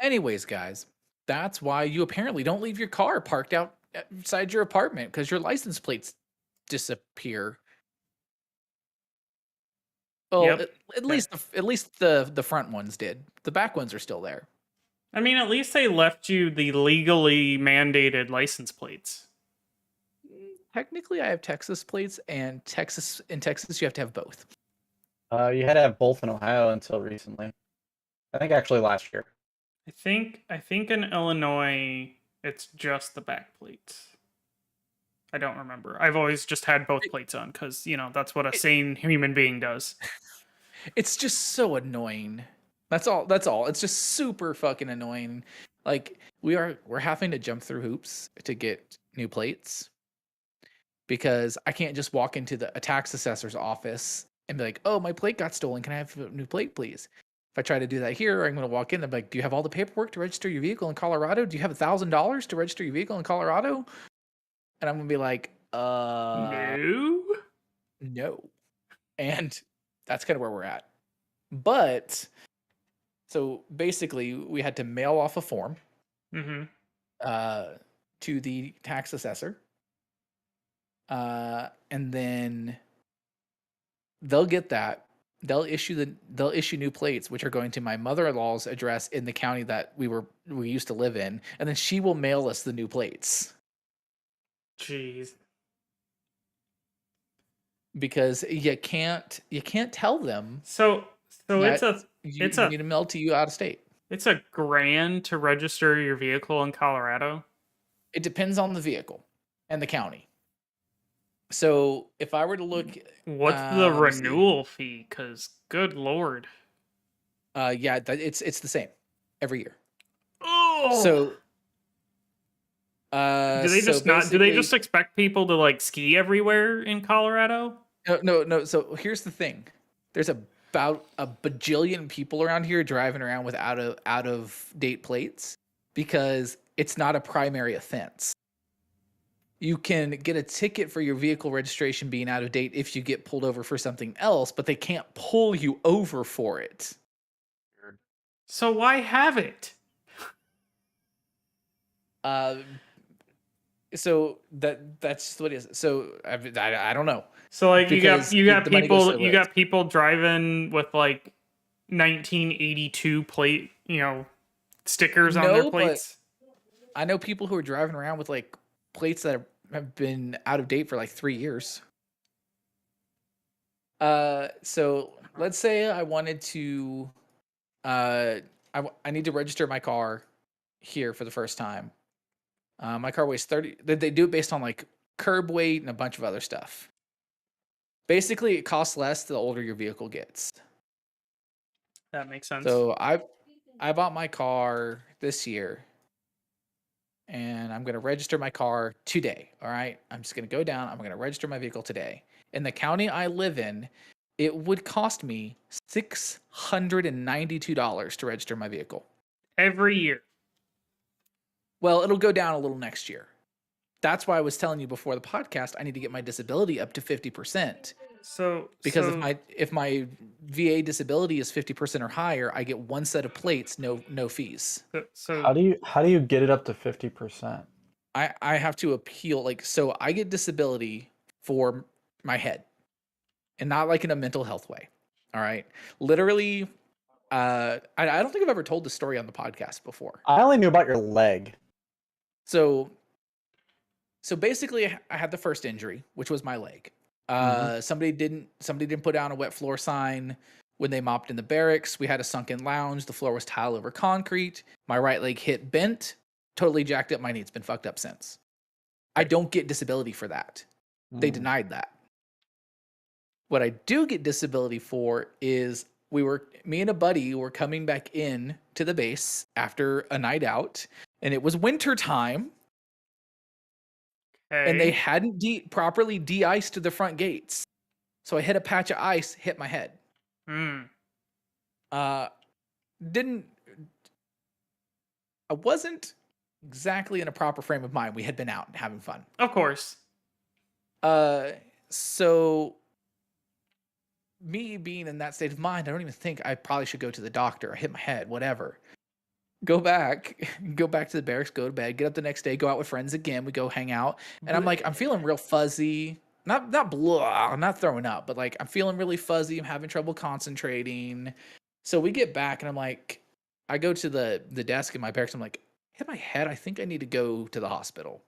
Anyways, guys, that's why you apparently don't leave your car parked outside your apartment because your license plates disappear. Well, Yep. at least the front ones did. The back ones are still there. I mean, at least they left you the legally mandated license plates. Technically, I have Texas plates, and in Texas you have to have both. You had to have both in Ohio until recently. I think actually last year. I think in Illinois it's just the back plates. I don't remember. I've always just had both It, plates on because that's what a it, sane human being does. it's just so annoying. That's all. That's all. It's just super fucking annoying. Like we're having to jump through hoops to get new plates because I can't just walk into a tax assessor's office and be like, "Oh, my plate got stolen. Can I have a new plate, please?" If I try to do that here, I'm going to walk in and be like, "Do you have all the paperwork to register your vehicle in Colorado? Do you have $1,000 to register your vehicle in Colorado?" And I'm going to be like, No. no." And that's kind of where we're at. But so basically, we had to mail off a form Mm-hmm. uh, to the tax assessor, and then they'll get that. They'll issue new plates, which are going to my mother-in-law's address in the county that we used to live in, and then she will mail us the new plates Jeez. because you can't tell them So it's that a you it's you a need to mail to you out of state. it's a grand to register your vehicle in Colorado. It depends on the vehicle and the county. So if I were to look, What's the let me see. renewal fee? Cause good lord. Yeah, it's the same every year. Oh. So, Do they so just not? Do they basically, just expect people to like ski everywhere in Colorado? no. So here's the thing: there's about a bajillion people around here driving around with out of date plates because it's not a primary offense. You can get a ticket for your vehicle registration being out of date if you get pulled over for something else, but they can't pull you over for it. So why have it? Uh, so that's just what it is. So I don't know So like you got because you got the money goes to people the you roads. got people driving with like 1982 plate, stickers on their No, but plates. I know people who are driving around with like plates that have been out of date for like 3 years. So let's say I wanted to, I need to register my car here for the first time. My car weighs 30. They do it based on like curb weight and a bunch of other stuff. Basically, it costs less the older your vehicle gets. That makes sense. So I bought my car this year, and I'm going to register my car today. All right. I'm just going to go down. I'm going to register my vehicle today. In the county I live in, it would cost me $692 to register my vehicle. Every year. Well, it'll go down a little next year. That's why I was telling you before the podcast, I need to get my disability up to 50%. So Because so if my VA disability is 50% or higher, I get one set of plates, no fees. so How do you get it up to 50%? I have to appeal, like, so I get disability for my head and not like in a mental health way. All right. Literally, I don't think I've ever told this story on the podcast before. I only knew about your leg. So basically I had the first injury, which was my leg. Somebody didn't put down a wet floor sign when they mopped in the barracks. We had a sunken lounge. The floor was tile over concrete. My right leg hit bent, totally jacked up my knee. It's been fucked up since. I don't get disability for that. They denied that. What I do get disability for is me and a buddy were coming back in to the base after a night out, and it was winter time, and they okay. hadn't properly de-iced the front gates. So I hit a patch of ice, hit my head. Hmm. Uh, didn't I wasn't exactly in a proper frame of mind. We had been out and having fun. Of course. So me being in that state of mind, I don't even think I probably should go to the doctor. I hit my head, whatever. go back to the barracks, go to bed, get up the next day, go out with friends again. We go hang out, and I'm like, I'm feeling real fuzzy. Not blah, I'm not throwing up, but like I'm feeling really fuzzy. I'm having trouble concentrating. So we get back, and I'm like, I go to the desk in my barracks. I'm like, hit my head. I think I need to go to the hospital.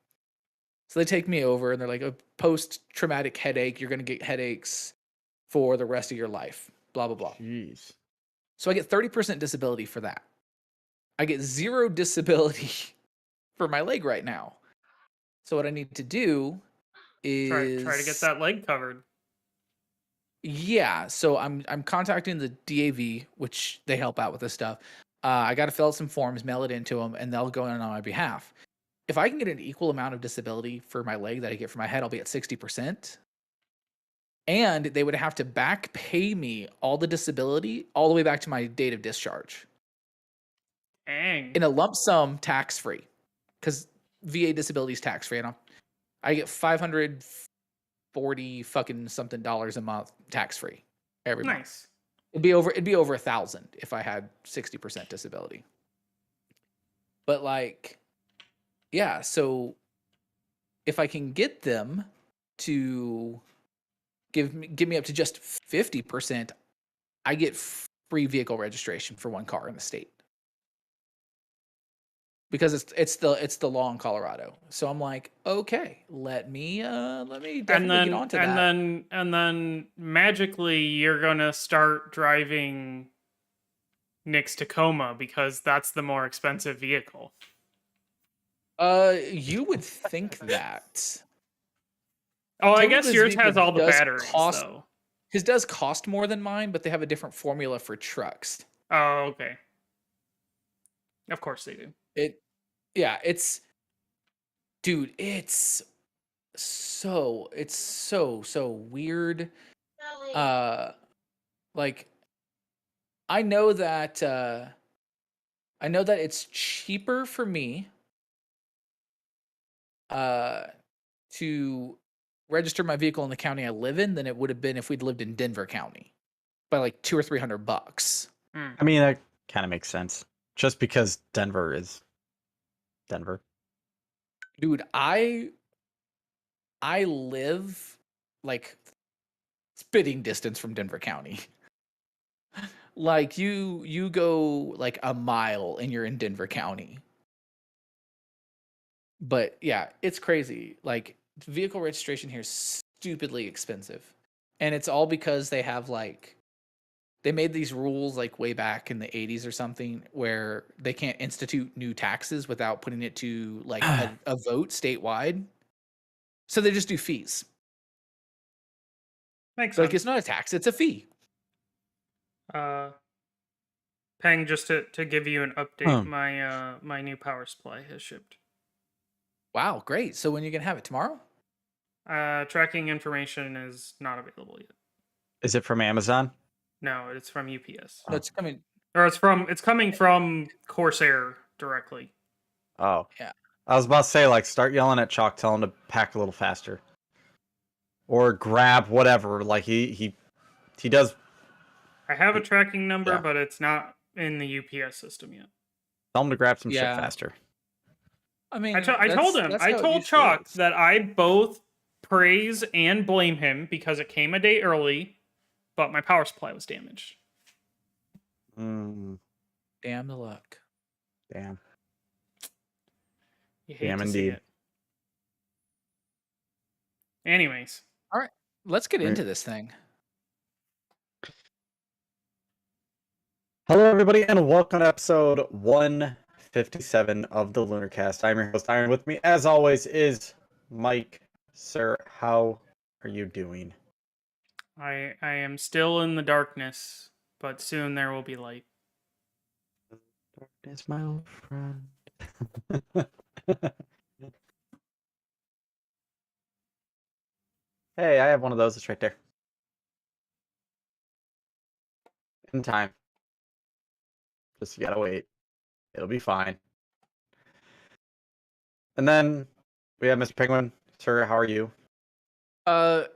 So they take me over, and they're like, a post-traumatic headache. You're gonna get headaches for the rest of your life. Blah blah blah. Jeez. So I get 30% disability for that. I get 0 disability for my leg right now. So what I need to do is Try to get that leg covered. Yeah, so I'm contacting the DAV, which they help out with this stuff. I got to fill out some forms, mail it into them, and they'll go in on my behalf. If I can get an equal amount of disability for my leg that I get for my head, I'll be at 60%. And they would have to back pay me all the disability all the way back to my date of discharge Dang. in a lump sum, tax free, because VA disability is tax free. I get $540 fucking something dollars a month tax free every month. Nice. It'd be over 1,000 if I had 60% disability. But like, yeah, so if I can get them to give me up to just 50%, I get free vehicle registration for one car in the state. Because it's the law in Colorado. So I'm like, okay, let me definitely get onto that. And then magically you're gonna start driving Nick's Tacoma because that's the more expensive vehicle. You would think that. Oh, I guess Toby's yours vehicle has all the does batteries though. His does cost more than mine, but they have a different formula for trucks. Oh, okay. Of course they do. It's so weird. Like I know that it's cheaper for me to register my vehicle in the county I live in than it would have been if we'd lived in Denver County by like $200 or $300. I mean, that kind of makes sense. Just because Denver is Denver. Dude, I live like spitting distance from Denver County. Like you go like a mile and you're in Denver County. But yeah, it's crazy. Like vehicle registration here is stupidly expensive. And it's all because they have like they made these rules like way back in the 80s or something where they can't institute new taxes without putting it to like a vote statewide. So they just do fees. Makes So like sense. it's not a tax, it's a fee. Peng, just to give you an update, my new power supply has shipped. Wow, great. So when are you gonna have it? Tomorrow? Tracking information is not available yet. Is it from Amazon? No, it's from UPS. No, it's coming. Or it's coming from Corsair directly. Oh. Yeah. I was about to say, like, start yelling at Chalk, tell him to pack a little faster. Or grab whatever. Like, he does. I have a tracking number, Yeah. but it's not in the UPS system yet. Tell him to grab some shit Yeah. faster. I mean, I told him. I told Chalk that I both praise and blame him because it came a day early, but my power supply was damaged. Mm, Damn the luck. damn. You hate Damn to see indeed. it. Anyways. All right, let's get Right. into this thing. Hello, everybody, and welcome to episode 157 of the Lunarcast. I'm your host, Iron. With me, as always, is Mike. Sir, how are you doing? I am still in the darkness, but soon there will be light. Darkness, my old friend. Hey, I have one of those. It's right there. In time. Just you gotta wait. It'll be fine. And then we have Mr. Penguin. Sir, how are you? I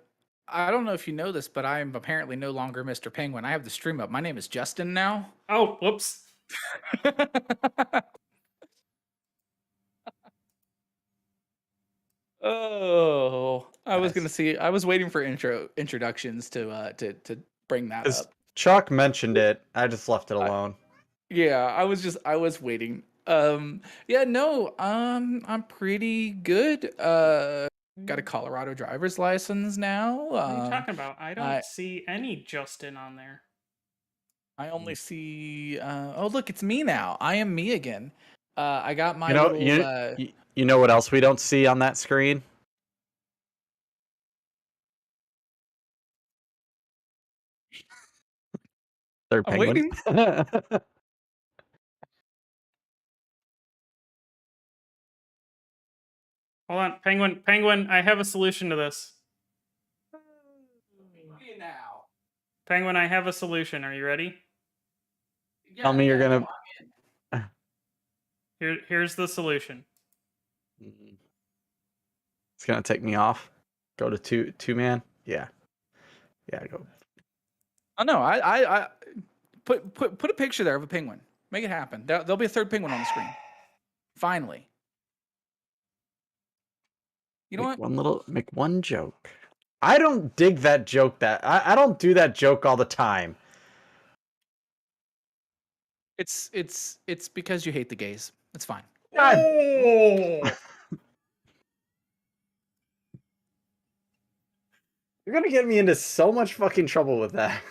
don't know if you know this, but I am apparently no longer Mr. Penguin. I have the stream up. My name is Justin now. Oh, whoops. Oh, I was gonna Nice. see. I was waiting for introductions to bring that Because up. Chuck mentioned it, I just left it alone. Yeah, I was waiting. Yeah, no, I'm pretty good. Got a Colorado driver's license now. What are you talking about? I don't I see any Justin on there. I only see. Oh, look, it's me now. I am me again. I got my You know, little. you know what else we don't see on that screen? Third I'm penguin. waiting. Hold on, Penguin, I have a solution to this. Me now. Penguin, I have a solution. Are you ready? Tell me you're no, gonna. I'm in. Here's the solution. It's gonna take me off. Go to two man. Yeah, yeah. Go. Oh no, I put a picture there of a penguin. Make it happen. There'll be a third penguin on the screen. Finally. You know what? Make one joke. I don't dig that joke. I don't do that joke all the time. It's because you hate the gays. It's fine. God. Oh! You're gonna get me into so much fucking trouble with that.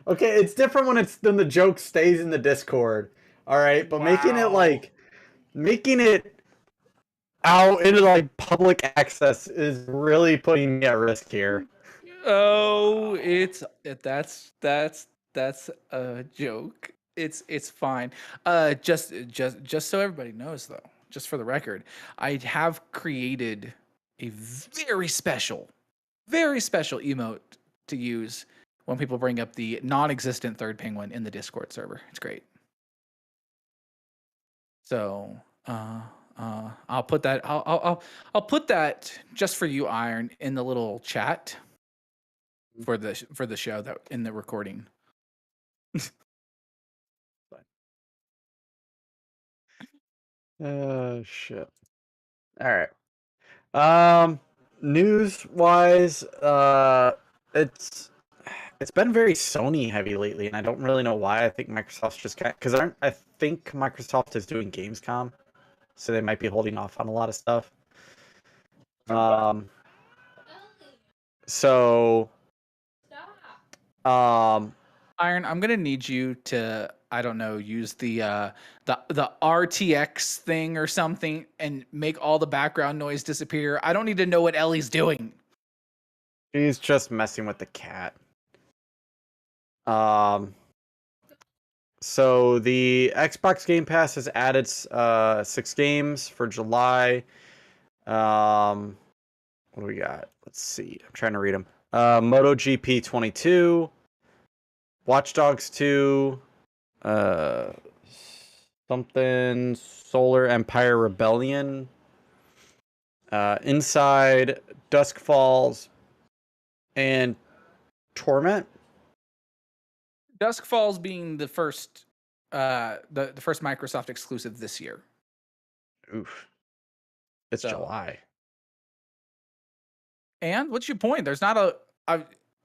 Okay, it's different when the joke stays in the Discord. All right, but making it out into like public access is really putting me at risk here. Oh, that's a joke. It's fine. Just so everybody knows though, just for the record, I have created a very special emote to use when people bring up the non-existent third penguin in the Discord server. It's great. So, I'll put that. I'll put that just for you, Iron, in the little chat for the show that in the recording. Shit. All right. News wise, it's been very Sony heavy lately, and I don't really know why. I think Microsoft's just because I think Microsoft is doing Gamescom, so they might be holding off on a lot of stuff. So, Iron, I'm gonna need you to, I don't know, use the RTX thing or something and make all the background noise disappear. I don't need to know what Ellie's doing. he's just messing with the cat. So the Xbox Game Pass has added 6 games for July. What do we got? Let's see. I'm trying to read them. MotoGP 22, Watch Dogs 2, something Solar Empire Rebellion, Inside, Dusk Falls, and Torment. Dusk Falls being the first the first Microsoft exclusive this year. Oof. It's July. And what's your point? There's not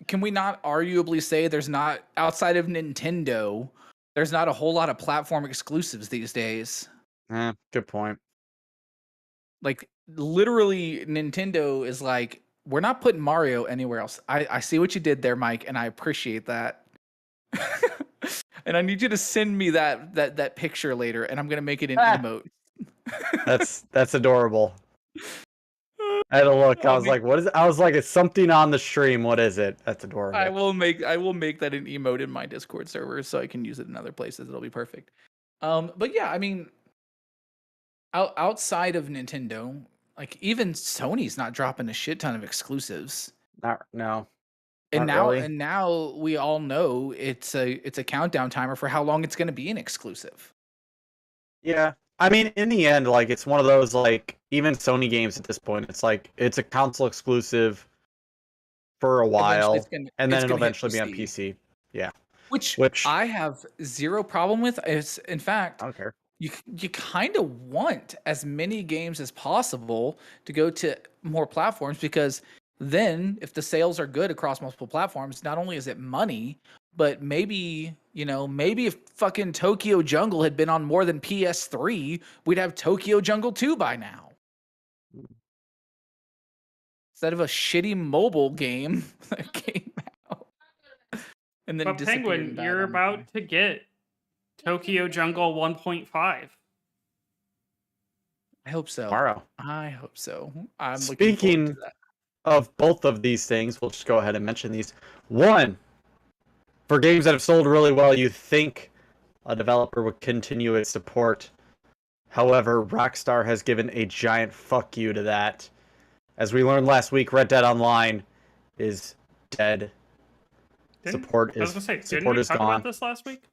can we not arguably say there's not, outside of Nintendo, there's not a whole lot of platform exclusives these days. Good point. Like literally Nintendo is like, we're not putting Mario anywhere else. I see what you did there, Mike, and I appreciate that. And I need you to send me that picture later, and I'm gonna make it an emote. That's adorable. I had to look. I was like, "What is it?" I was like, "It's something on the stream. What is it?" That's adorable. I will make that an emote in my Discord server so I can use it in other places. It'll be perfect. But yeah, I mean, outside of Nintendo, like even Sony's not dropping a shit ton of exclusives. No. And Not really. now we all know it's a countdown timer for how long it's going to be an exclusive. Yeah. I mean, in the end, like it's one of those like even Sony games at this point, it's like it's a console exclusive for a while, and then it'll eventually be on PC. Yeah. which Which I have zero problem with. Is in fact, I don't care. you kind of want as many games as possible to go to more platforms, because then if the sales are good across multiple platforms, not only is it money, but maybe if fucking Tokyo Jungle had been on more than PS3, we'd have Tokyo Jungle 2 by now, instead of a shitty mobile game that came out and then But disappeared Penguin, and died you're on the about to get Tokyo Jungle 1.5. I hope so. Tomorrow. I hope so. I'm looking forward to Speaking that. of both of these things, we'll just go ahead and mention these. One, for games that have sold really well, you think a developer would continue its support. However, Rockstar has given a giant fuck you to that. As we learned last week, Red Dead Online is dead. Support I was gonna say, didn't support we is talk gone. about this last week?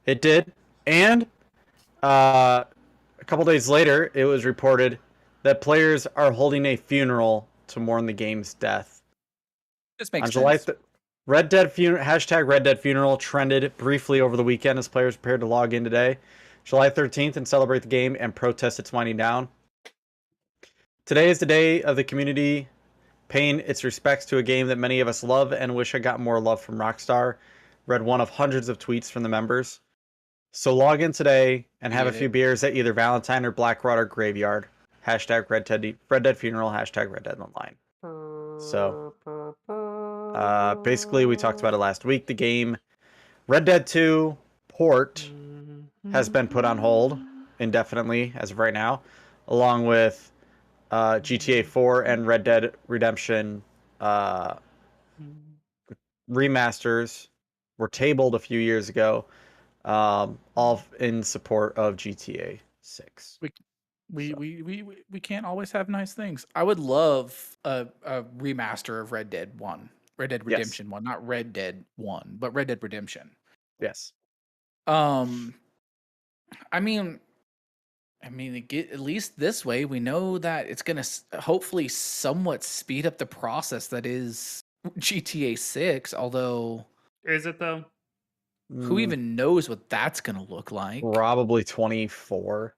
It did. And a couple days later, it was reported that players are holding a funeral to mourn the game's death. This makes On July sense. Red Dead funeral #Red Dead funeral trended briefly over the weekend as players prepared to log in today, July 13th, and celebrate the game and protest its winding down. Today is the day of the community paying its respects to a game that many of us love and wish had gotten more love from Rockstar. Read one of hundreds of tweets from the members. So log in today and have a few beers at either Valentine or Blackwater Graveyard. #Red Dead funeral. #Red Dead Online. So basically, we talked about it last week. The game Red Dead 2 port has been put on hold indefinitely as of right now, along with GTA 4 and Red Dead Redemption remasters were tabled a few years ago, all in support of GTA 6. We can't always have nice things. I would love a remaster of Red Dead 1. Red Dead Redemption 1, not Red Dead 1, but Red Dead Redemption. Yes. I mean, at least this way we know that it's going to hopefully somewhat speed up the process that is GTA 6, although Is it though? who even knows what that's going to look like? Probably 24.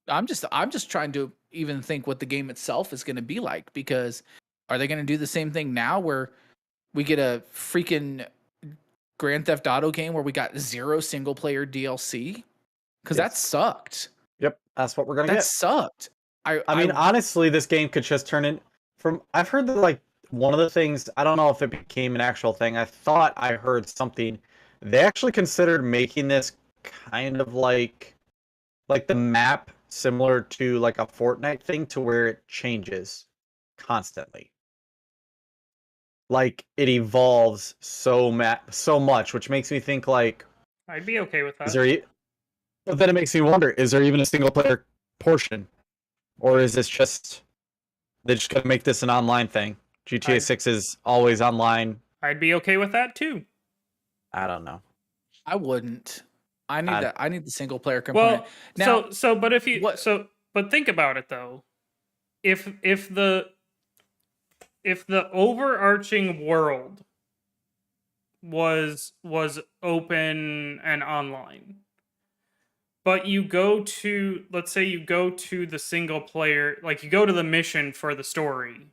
I'm just trying to even think what the game itself is going to be like, because are they going to do the same thing now where we get a freaking Grand Theft Auto game where we got 0 single player DLC? Because that sucked. Yep, that's what we're gonna get. That sucked. I mean, honestly, this game could just turn in. I've heard that, like, one of the things, I don't know if it became an actual thing. I thought I heard something. They actually considered making this kind of like the map similar to like a Fortnite thing, to where it changes constantly. Like, it evolves so much, which makes me think, like, I'd be okay with that. but then it makes me wonder, is there even a single player portion? Or is this just, they're just going to make this an online thing? GTA 6 is always online. I'd be okay with that too. I don't know. I wouldn't. I need the single player component. Well, now, but think about it though. If the overarching world was open and online, but you go to, let's say you go to the single player, like you go to the mission for the story,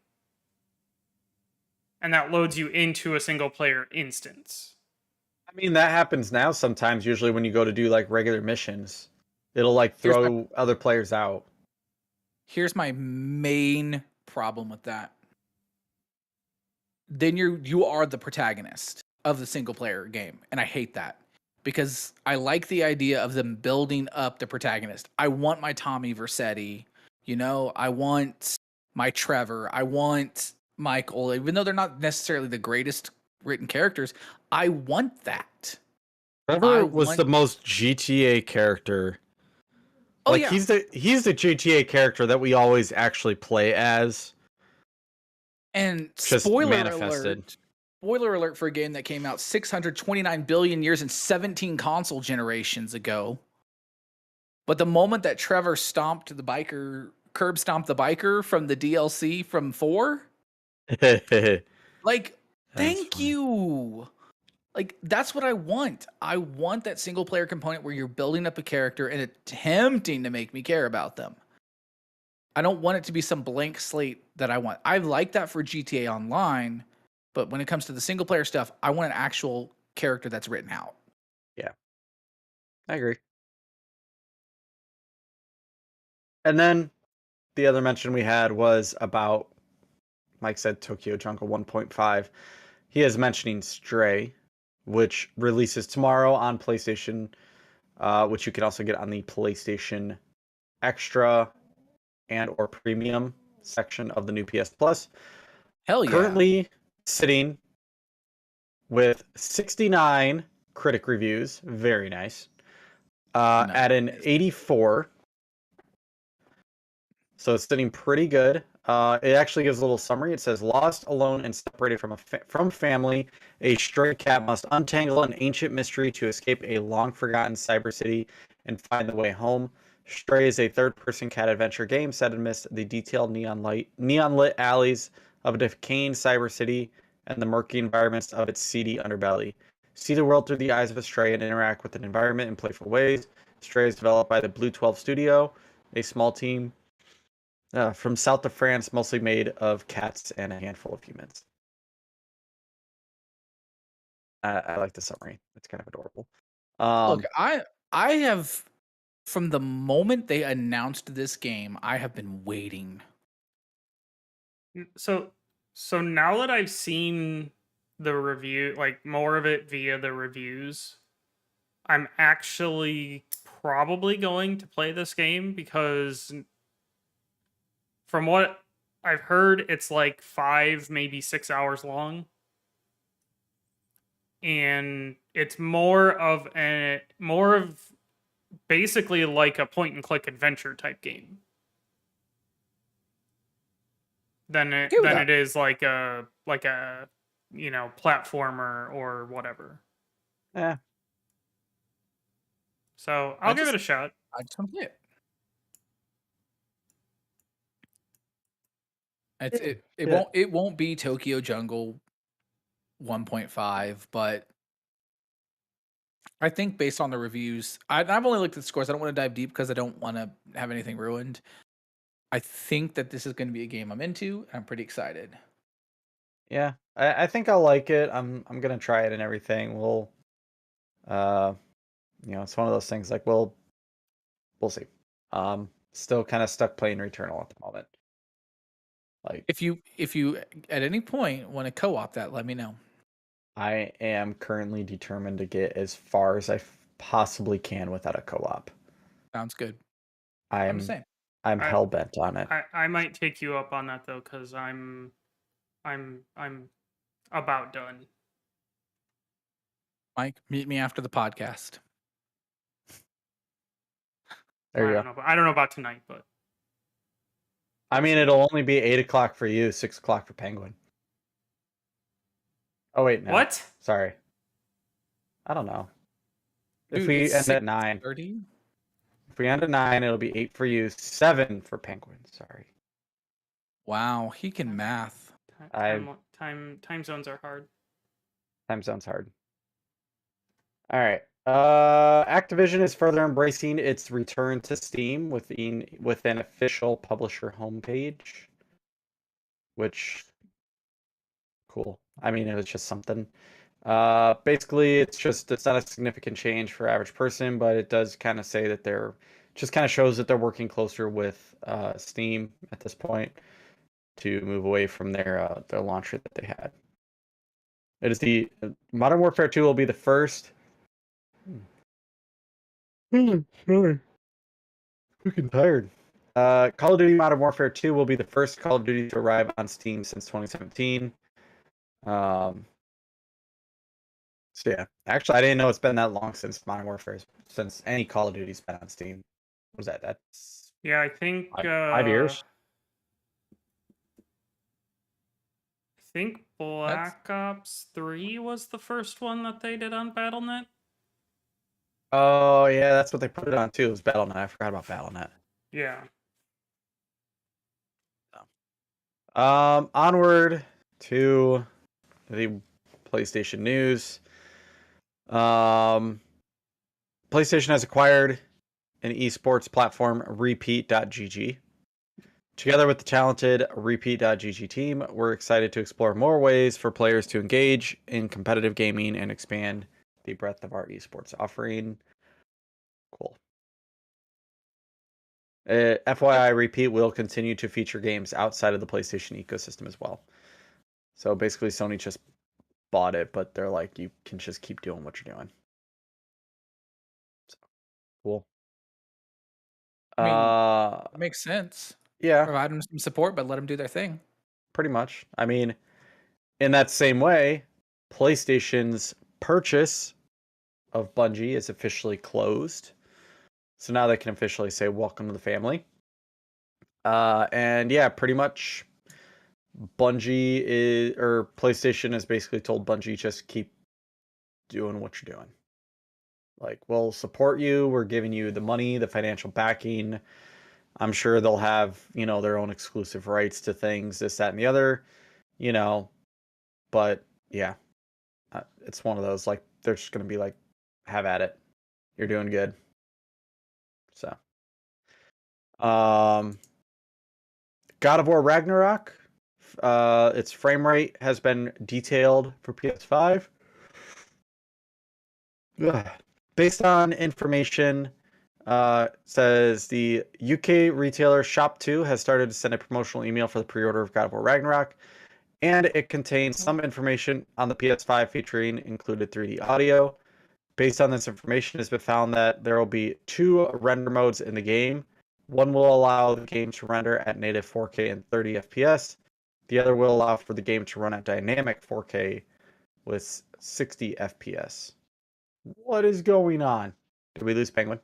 and that loads you into a single player instance. I mean, that happens now sometimes, usually when you go to do like regular missions. It'll like throw other players out. Here's my main problem with that. Then you are the protagonist of the single player game, and I hate that, because I like the idea of them building up the protagonist. I want my Tommy Vercetti, I want my Trevor, I want Michael, even though they're not necessarily the greatest written characters. I want that. Trevor was the most GTA character. Oh, like, yeah. he's the GTA character that we always actually play as. And just spoiler alert for a game that came out 629 billion years and 17 console generations ago. But the moment that Trevor curb stomped the biker from the DLC from 4, like, thank you. Like, that's what I want. I want that single player component where you're building up a character and attempting to make me care about them. I don't want it to be some blank slate that I want. I like that for GTA Online, but when it comes to the single player stuff, I want an actual character that's written out. Yeah, I agree. And then the other mention we had was about, Mike said Tokyo Jungle 1.5. He is mentioning Stray, which releases tomorrow on PlayStation, which you can also get on the PlayStation Extra and or Premium section of the new PS Plus. Hell yeah. Currently sitting with 69 critic reviews. Very nice. At an 84. So it's sitting pretty good. It actually gives a little summary. It says, lost, alone, and separated from family, a stray cat must untangle an ancient mystery to escape a long-forgotten cyber city and find the way home. Stray is a third-person cat adventure game set amidst the detailed neon-lit alleys of a decaying cyber city and the murky environments of its seedy underbelly. See the world through the eyes of a stray and interact with an environment in playful ways. Stray is developed by the Blue 12 Studio, a small team from south of France, mostly made of cats and a handful of humans. I like the summary. It's kind of adorable. Look, I have, from the moment they announced this game, I have been waiting. So now that I've seen the review, like more of it via the reviews, I'm actually probably going to play this game because from what I've heard, it's like 5, maybe 6 hours long. And it's more of basically like a point and click adventure type game than it is like a platformer or whatever. Yeah. So I'll give it a shot. I just want to play it. It won't be Tokyo Jungle 1.5, but I think based on the reviews, I've only looked at the scores. I don't want to dive deep because I don't want to have anything ruined. I think that this is going to be a game I'm into, and I'm pretty excited. Yeah, I think I'll like it. I'm gonna try it and everything. We'll, it's one of those things like we'll see. Still kind of stuck playing Returnal at the moment. Like, if you at any point want to co-op that, let me know. I am currently determined to get as far as I possibly can without a co-op. Sounds good. I'm the same. I'm hell bent on it. I might take you up on that though, because I'm about done. Mike, meet me after the podcast. There you go. I don't know about tonight, but I mean, it'll only be 8 o'clock for you, 6 o'clock for Penguin. Oh wait, no. What? Sorry. I don't know. Dude, if we end at 9. 30? If we end at 9, it'll be 8 for you, 7 for Penguin. Sorry. Wow, he can math. Time zones are hard. Time zone's hard. All right. Activision is further embracing its return to Steam with an official publisher homepage, which cool. I mean, it was just something. Basically, it's not a significant change for average person, but it does kind of say that just kind of shows that they're working closer with Steam at this point to move away from their launcher that they had. It is the Modern Warfare 2 will be the first. Really? Freaking tired. Call of Duty Modern Warfare 2 will be the first Call of Duty to arrive on Steam since 2017. So yeah, actually, I didn't know it's been that long since Modern Warfare, since any Call of Duty's been on Steam. What was that? That's I think 5 years. I think Black Ops 3 was the first one that they did on BattleNet. Oh yeah, that's what they put it on too. It was BattleNet. I forgot about BattleNet. Yeah. Onward to the PlayStation news. PlayStation has acquired an esports platform, Repeat.gg. Together with the talented Repeat.gg team, we're excited to explore more ways for players to engage in competitive gaming and expand the breadth of our esports offering. Cool. FYI, Repeat will continue to feature games outside of the PlayStation ecosystem as well. So basically, Sony just bought it, but they're like, you can just keep doing what you're doing. So, cool. I mean, it makes sense. Yeah, Provide them some support, but let them do their thing. pretty much. I mean, in that same way, PlayStation's purchase of Bungie is officially closed. So now they can officially say, welcome to the family. And yeah, pretty much Bungie is, or PlayStation has basically told Bungie, just keep doing what you're doing. Like, we'll support you. We're giving you the money, the financial backing. I'm sure they'll have, their own exclusive rights to things, this, that, and the other, but yeah, it's one of those, like, they're just going to be like, have at it. You're doing good. So, God of War Ragnarok, its frame rate has been detailed for PS5. Ugh. Based on information, says the UK retailer Shop2 has started to send a promotional email for the pre-order of God of War Ragnarok, and it contains some information on the PS5 featuring included 3D audio. Based on this information, it's been found that there will be 2 render modes in the game. One will allow the game to render at native 4K and 30 FPS. The other will allow for the game to run at dynamic 4K with 60 FPS. What is going on? Did we lose Penguin?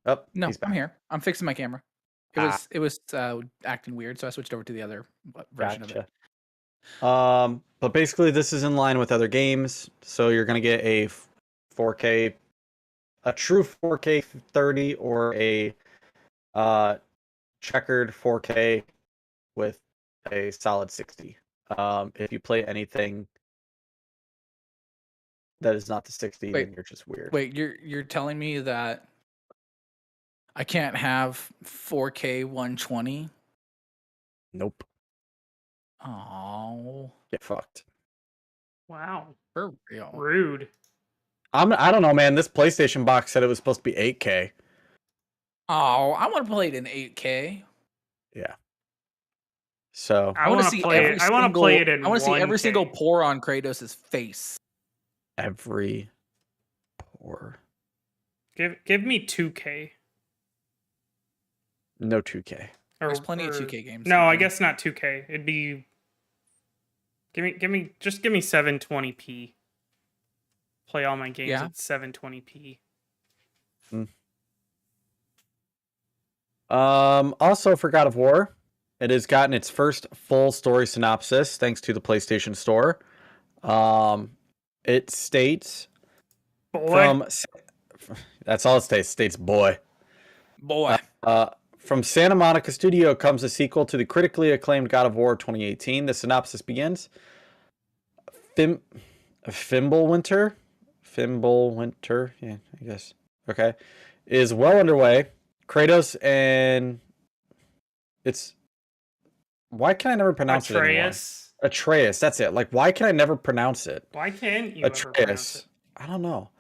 Oh, No, he's back. I'm here. I'm fixing my camera. It was acting weird, so I switched over to the other version of it. But basically, this is in line with other games. So you're gonna get a 4K, a true 4K 30, or a checkered 4K with a solid 60. If you play anything that is not the 60, then you're just weird. Wait, you're telling me that I can't have 4K 120? Nope. Oh, Get fucked. Wow. for real. Rude. I don't know, man. This PlayStation box said it was supposed to be 8K. Oh, I want to play it in 8K. Yeah. So I want to play it. I want to play it in. I want to see every 1K. single pore on Kratos' face. every pore. Give me 2K. No 2K. There's plenty of 2K games. No, I guess not 2K. It'd be. Give me 720p. Play all my games at 720p. Also for God of War, it has gotten its first full story synopsis thanks to the PlayStation Store. It states that's all it states. States boy. From Santa Monica Studio comes a sequel to the critically acclaimed God of War 2018. The synopsis begins. Fimbulwinter, yeah, I guess. Okay. Is well underway. Kratos and it's why can I never pronounce it anymore? Atreus, that's it. Like, why can I never pronounce it? Why can't you ever pronounce it? I don't know.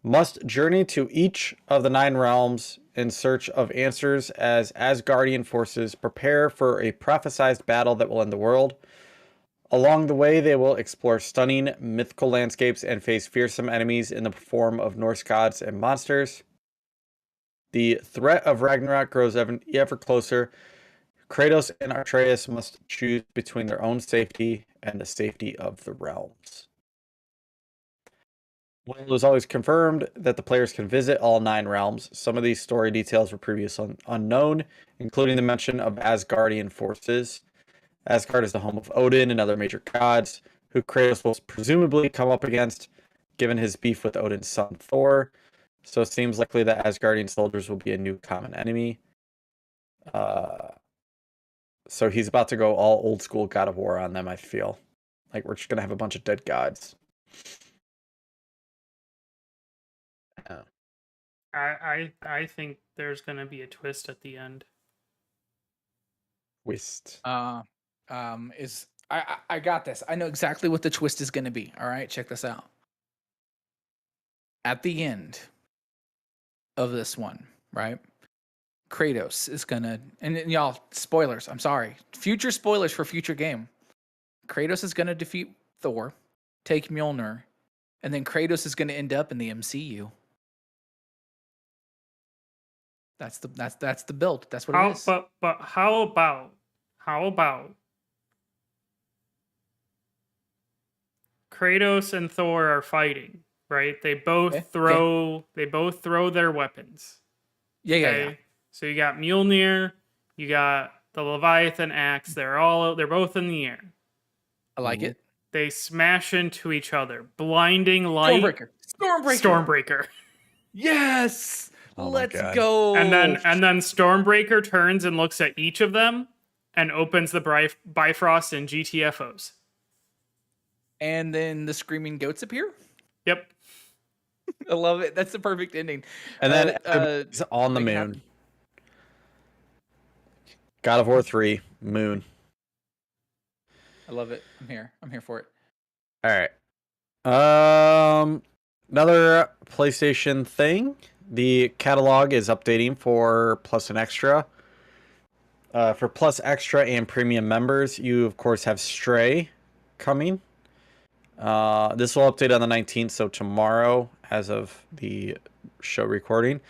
Must journey to each of the 9 realms in search of answers as Asgardian forces prepare for a prophesized battle that will end the world. Along the way, they will explore stunning mythical landscapes and face fearsome enemies in the form of Norse gods and monsters. The threat of Ragnarok grows ever closer. Kratos and Atreus must choose between their own safety and the safety of the realms. While it was always confirmed that the players can visit all 9 realms, some of these story details were previously unknown, including the mention of Asgardian forces. Asgard is the home of Odin and other major gods, who Kratos will presumably come up against, given his beef with Odin's son Thor. So it seems likely that Asgardian soldiers will be a new common enemy. So he's about to go all old school God of War on them, I feel. Like, we're just going to have a bunch of dead gods. I think there's gonna be a twist at the end. Twist. I got this. I know exactly what the twist is going to be. All right, check this out. At the end of this one, right? Kratos is gonna, and y'all, spoilers. I'm sorry. Future spoilers for future game. Kratos is gonna defeat Thor, take Mjolnir, and then Kratos is gonna end up in the MCU. That's the build. That's what it is. But how about Kratos and Thor are fighting, right? They both Okay, throw their weapons. Yeah. So you got Mjolnir, you got the Leviathan axe. They're both in the air. I like it. They smash into each other. Blinding light. Stormbreaker. Yes. Oh my Let's God. go. And then Stormbreaker turns and looks at each of them and opens the Bifrost and GTFOs. And then the screaming goats appear. Yep. I love it. That's the perfect ending. And then everybody's on the moon. God of War 3, Moon. I love it. I'm here for it. All right. Another PlayStation thing. The catalog is updating for Plus and Extra. For Plus Extra and Premium members, you of course have Stray coming. This will update on the 19th, so tomorrow, as of the show recording.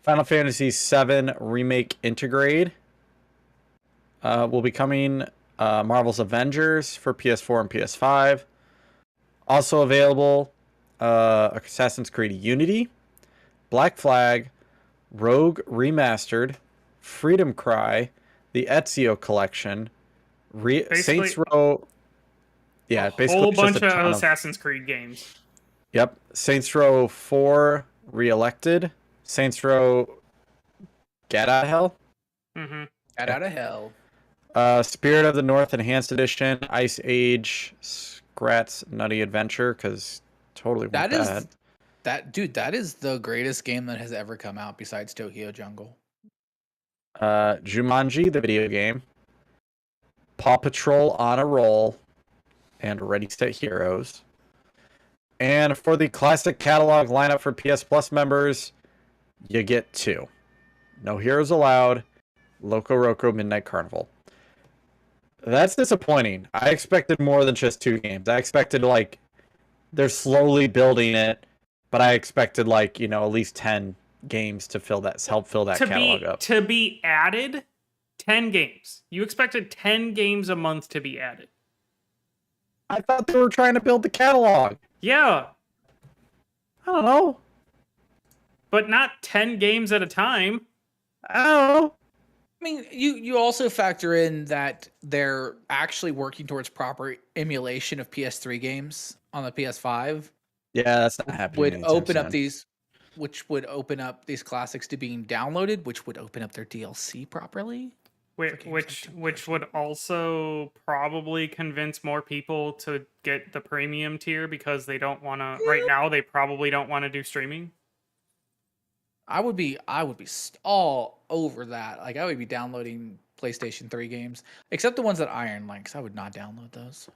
Final Fantasy VII Remake Intergrade will be coming. Marvel's Avengers for PS4 and PS5. Also available, Assassin's Creed Unity, Black Flag, Rogue Remastered, Freedom Cry, the Ezio Collection, Saints Row. Yeah, basically a whole just bunch of Assassin's Creed games. Yep, Saints Row 4 Reelected, Saints Row Get Out of Hell. Mm-hmm. Get Out of Hell. Spirit of the North Enhanced Edition, Ice Age, Scrat's Nutty Adventure, because totally want that is the greatest game that has ever come out besides Tokyo Jungle. Jumanji, the video game, Paw Patrol on a Roll, and Ready Set Heroes. And for the classic catalog lineup for PS Plus members, you get 2. No Heroes Allowed, Loco Roco Midnight Carnival. That's disappointing. I expected more than just 2 games. I expected, like, they're slowly building it, but I expected, like, at least 10 games to help fill that catalog up. To be added, 10 games. You expected 10 games a month to be added. I thought they were trying to build the catalog. Yeah. I don't know. But not 10 games at a time. I don't know. I mean, you also factor in that they're actually working towards proper emulation of PS3 games on the PS5. Yeah, that's not happening. Which would open up these classics to being downloaded, which would open up their DLC properly. Which would also probably convince more people to get the premium tier because they don't want to. Right now, they probably don't want to do streaming. I would be all over that. Like, I would be downloading PlayStation 3 games, except the ones that Iron likes. I would not download those.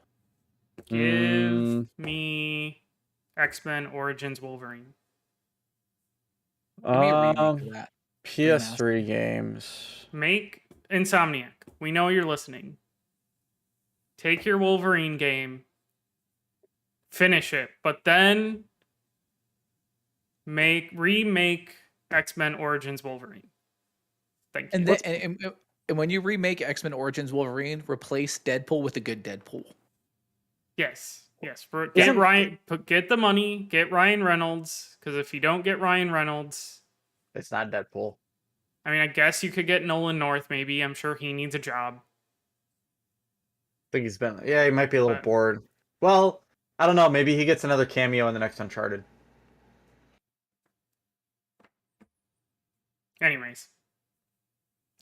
Give me X-Men Origins Wolverine. Give me a remake of that. PS3 games. Make Insomniac. We know you're listening. Take your Wolverine game, finish it, but then remake X-Men Origins Wolverine. Thank you. And when you remake X-Men Origins Wolverine, replace Deadpool with a good Deadpool. Yes. Get the money, get Ryan Reynolds, because if you don't get Ryan Reynolds, it's not Deadpool. I mean, I guess you could get Nolan North, maybe. I'm sure he needs a job. I think he might be a little bored. Well, I don't know. Maybe he gets another cameo in the next Uncharted. Anyways.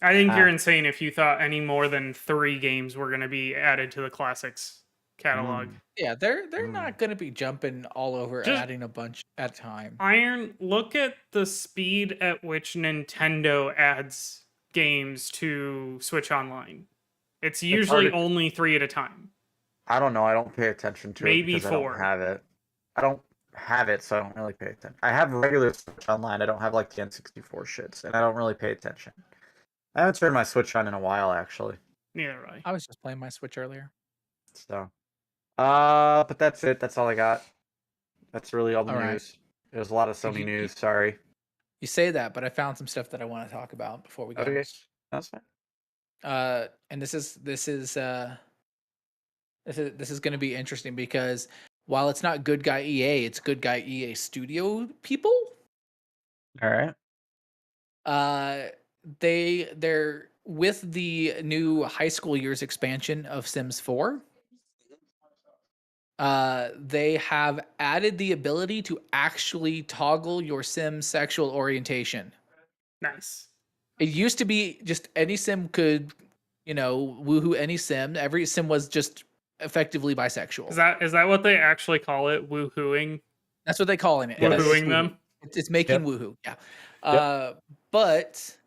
I think you're insane if you thought any more than 3 games were going to be added to the classics. catalog. Yeah, they're not going to be jumping all over, Just- adding a bunch at a time. Iron, look at the speed at which Nintendo adds games to Switch Online. It's usually only 3 at a time. I don't know. I don't pay attention to Maybe it because 4. I don't have it. I don't have it, so I don't really pay attention. I have regular Switch Online. I don't have like the N64 shits, and I don't really pay attention. I haven't turned my Switch on in a while, actually. Neither do I. I was just playing my Switch earlier. So, but that's it. That's all I got. That's really all the All right. news. There's a lot of Sony news. Sorry. You say that, but I found some stuff that I want to talk about before we go. Okay, that's fine. And this is going to be interesting because while it's not Good Guy EA, it's Good Guy EA Studio people. All right. They're with the new high school years expansion of Sims 4. They have added the ability to actually toggle your Sim sexual orientation. Nice. It used to be just any Sim could, woohoo any Sim. Every Sim was just effectively bisexual. Is that what they actually call it? Woohooing? That's what they're calling it. Woohooing them? It's making woohoo. Yeah. But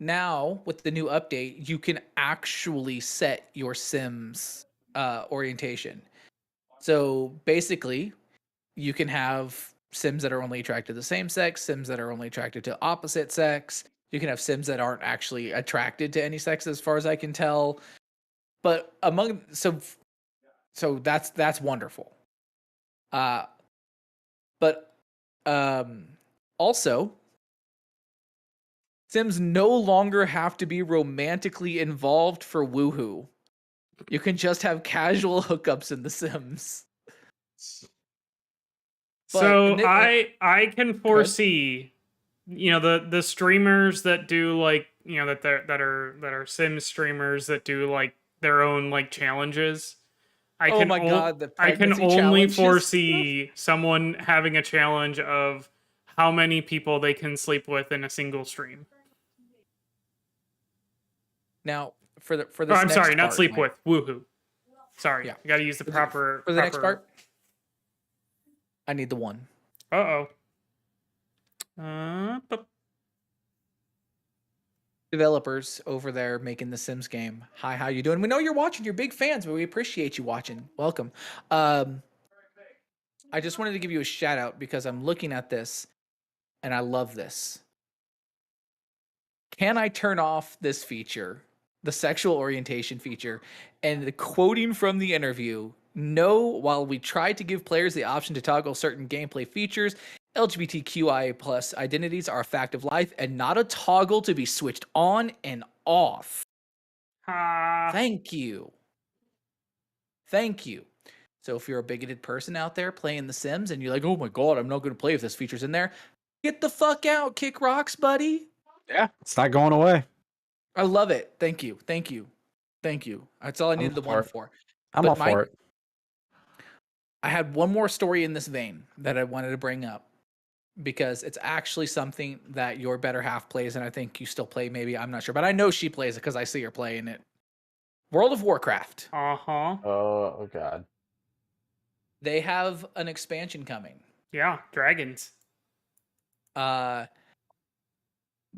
now with the new update, you can actually set your Sim's orientation. So basically, you can have Sims that are only attracted to the same sex, Sims that are only attracted to opposite sex. You can have Sims that aren't actually attracted to any sex, as far as I can tell. But so that's wonderful. But also, Sims no longer have to be romantically involved for woohoo. You can just have casual hookups in The Sims. So I can foresee, the streamers that do like, that are Sim streamers that do like their own like challenges. I can only foresee someone having a challenge of how many people they can sleep with in a single stream. Now, for this I'm next sorry, part, not sleep Mike, with. Woohoo. Sorry, Yeah. I got to use the proper. For the next part, I need the one. Developers over there making the Sims game. Hi, how you doing? We know you're watching. You're big fans, but we appreciate you watching. Welcome. I just wanted to give you a shout out because I'm looking at this and I love this. Can I turn off this feature, the sexual orientation feature? And the quoting from the interview, no, while we tried to give players the option to toggle certain gameplay features, LGBTQIA plus identities are a fact of life and not a toggle to be switched on and off. Thank you. Thank you. So if you're a bigoted person out there playing The Sims and you're like, oh my God, I'm not going to play if this feature's in there, get the fuck out, kick rocks, buddy. Yeah, it's not going away. I love it. Thank you. Thank you. Thank you. That's all I needed the one for. I'm all for it. I had one more story in this vein that I wanted to bring up because it's actually something that your better half plays, and I think you still play, maybe. I'm not sure, but I know she plays it because I see her playing it. World of Warcraft. Oh, God. They have an expansion coming. Yeah, dragons.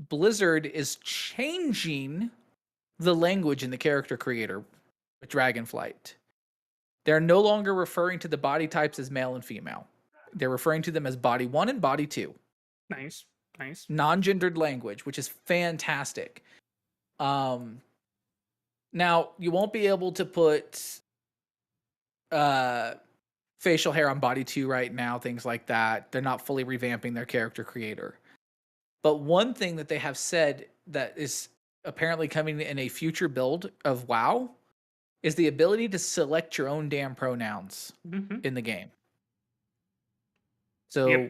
Blizzard is changing the language in the character creator with Dragonflight. They're no longer referring to the body types as male and female. They're referring to them as body 1 and body 2. Nice. Non-gendered language, which is fantastic. Now, you won't be able to put facial hair on body 2 right now, things like that. They're not fully revamping their character creator. But one thing that they have said that is apparently coming in a future build of WoW is the ability to select your own damn pronouns in the game. So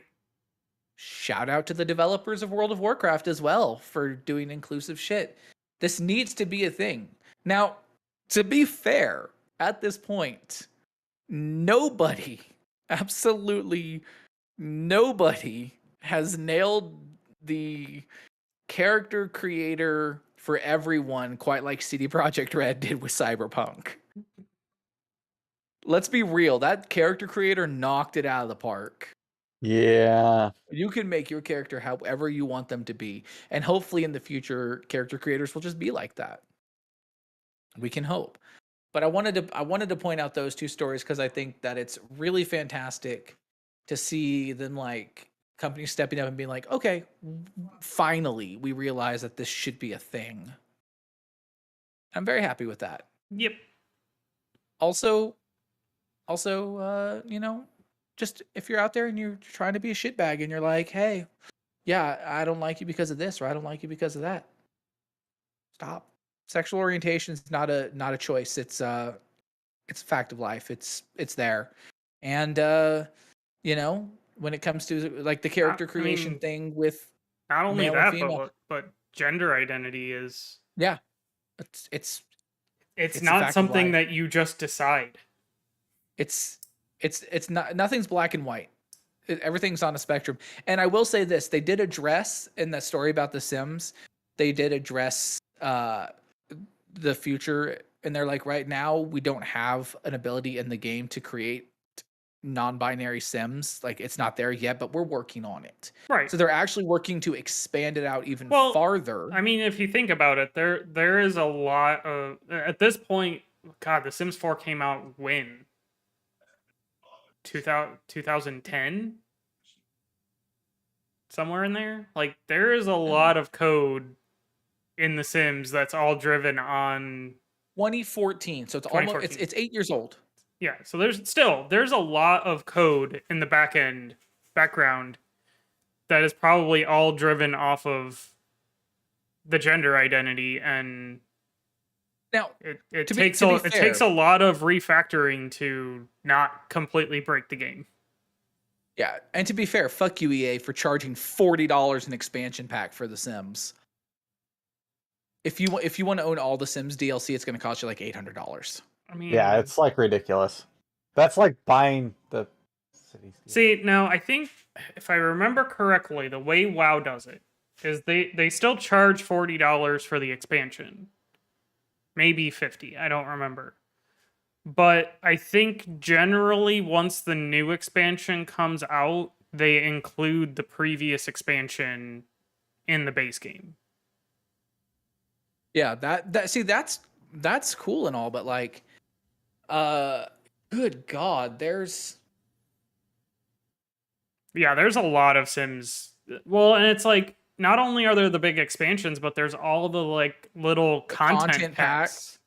shout out to the developers of World of Warcraft as well for doing inclusive shit. This needs to be a thing. Now, to be fair, at this point, nobody, absolutely nobody has nailed the character creator for everyone quite like CD Projekt Red did with Cyberpunk. let's be real. That character creator knocked it out of the park. Yeah. You can make your character however you want them to be. And hopefully in the future, character creators will just be like that. We can hope. But I wanted to point out those two stories because I think that it's really fantastic to see them like companies stepping up and being like, okay, finally we realize that this should be a thing. I'm very happy with that. Yep. Also, you know, just if you're out there and you're trying to be a shitbag and you're like, hey, yeah, I don't like you because of this or I don't like you because of that. Stop. Sexual orientation is not a choice. It's a fact of life. It's there. And you know, when it comes to like the character creation thing with not only male that, and female, but gender identity is yeah, it's a not fact of something life. that you just decide. It's not, nothing's black and white. Everything's on a spectrum. And I will say this, they did address in the story about The Sims, they did address the future, and they're like, right now we don't have an ability in the game to create non-binary Sims. Like, it's not there yet, but we're working on it. Right. So they're actually working to expand it out even farther. I mean, if you think about it, there is a lot of, at this point, God, The Sims 4 came out when? 2010? Somewhere in there? Like, there is a lot of code in The Sims that's all driven on 2014. So it's almost it's 8 years old. Yeah, so there's a lot of code in the background that is probably all driven off of the gender identity, and now it takes a lot of refactoring to not completely break the game. Yeah, and to be fair, fuck you EA for charging $40 an expansion pack for The Sims. If you want to own all the Sims DLC, it's going to cost you like $800. I mean, yeah, it's like ridiculous. That's like buying the cities. See, now I think if I remember correctly, the way WoW does it is they still charge $40 for the expansion. Maybe 50, I don't remember. But I think generally once the new expansion comes out, they include the previous expansion in the base game. Yeah, that's cool and all, but like good God, there's a lot of Sims. Well, and it's like not only are there the big expansions, but there's all the like little content packs.